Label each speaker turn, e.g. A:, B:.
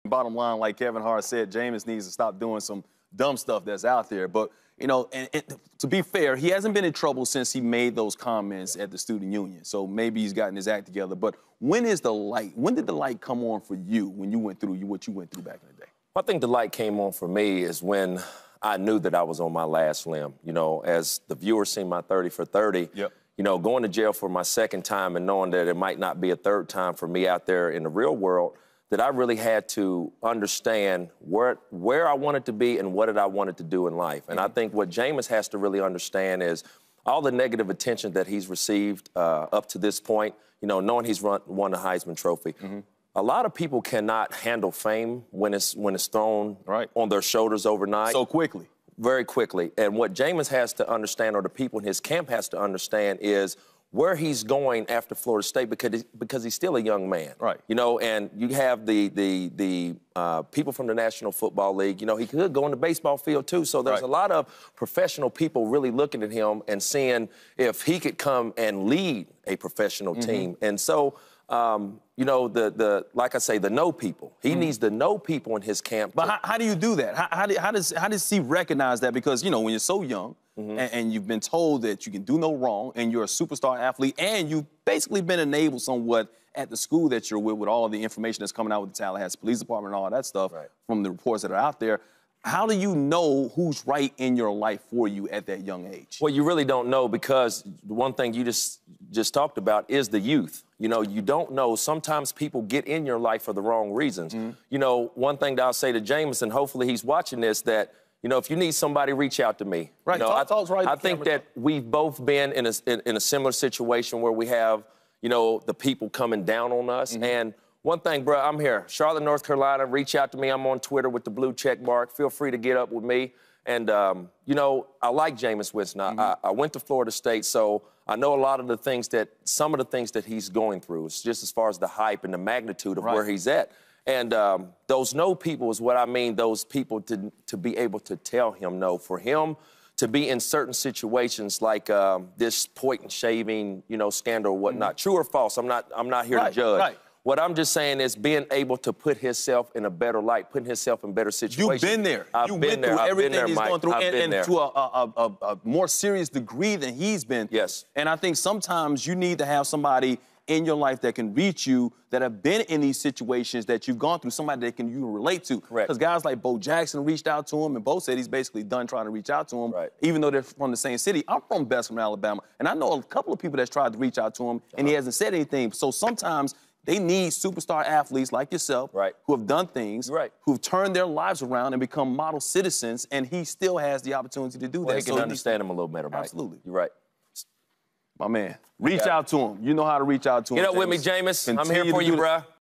A: Bottom line, like Kevin Hart said, Jameis needs to stop doing some dumb stuff that's out there. But, you know, and to be fair, he hasn't been in trouble since he made those comments at the student union. So maybe he's gotten his act together. But when did the light come on for you when you went through what you went through back in the day?
B: I think the light came on for me is when I knew that I was on my last limb. You know, as the viewers seen my 30 for 30,
A: yep.
B: You know, going to jail for my second time and knowing that it might not be a third time for me out there in the real world, that I really had to understand where I wanted to be and what did I wanted to do in life. And I think what Jameis has to really understand is all the negative attention that he's received up to this point, you know, knowing he's won the Heisman Trophy. A lot of people cannot handle fame when it's thrown on their shoulders overnight.
A: So quickly.
B: Very quickly. And what Jameis has to understand, or the people in his camp has to understand, is where he's going after Florida State because he's still a young man.
A: Right.
B: You know, and you have the people from the National Football League. You know, he could go on the baseball field too. So there's a lot of professional people really looking at him and seeing if he could come and lead a professional team. And so, you know, like I say, the know people. He needs to know people in his camp.
A: But how do you do that? How does he recognize that? Because, you know, when you're so young and you've been told that you can do no wrong and you're a superstar athlete and you've basically been enabled somewhat at the school that you're with all the information that's coming out with the Tallahassee Police Department and all that stuff from the reports that are out there, how do you know who's right in your life for you at that young age?
B: Well, you really don't know, because the one thing you just talked about is the youth. You know, you don't know. Sometimes people get in your life for the wrong reasons. You know, one thing that I'll say to Jameis, and hopefully he's watching this, that, you know, if you need somebody, reach out to me.
A: Right,
B: you know, I think
A: camera.
B: that we've both been in a similar situation where we have, you know, the people coming down on us. And one thing, bro, I'm here, Charlotte, North Carolina. Reach out to me. I'm on Twitter with the blue check mark. Feel free to get up with me. And, you know, I like Jameis Winston. I went to Florida State, so I know a lot of the things some of the things that he's going through. It's just as far as the hype and the magnitude of where he's at. And those no people is what I mean, those people to be able to tell him no. For him to be in certain situations like this point shaving, you know, scandal or whatnot, true or false, I'm not here to judge. What I'm just saying is being able to put himself in a better light, putting himself in better situations.
A: You've been there.
B: I've been there.
A: Everything he's gone through, and
B: there.
A: to a more serious degree than he's been.
B: Yes.
A: And I think sometimes you need to have somebody in your life that can reach you, that have been in these situations that you've gone through, somebody that you can relate to.
B: Correct.
A: Because guys like Bo Jackson reached out to him, and Bo said he's basically done trying to reach out to him, even though they're from the same city. I'm from Bessemer, Alabama, and I know a couple of people that's tried to reach out to him, and he hasn't said anything. So sometimes they need superstar athletes like yourself who have done things, who've turned their lives around and become model citizens, and he still has the opportunity to do that.
B: He can understand him a little better, Mike.
A: Absolutely.
B: You're right.
A: My man, reach out to him. You know how to reach out to him.
B: Get up with me, Jameis. I'm here for you, bruh.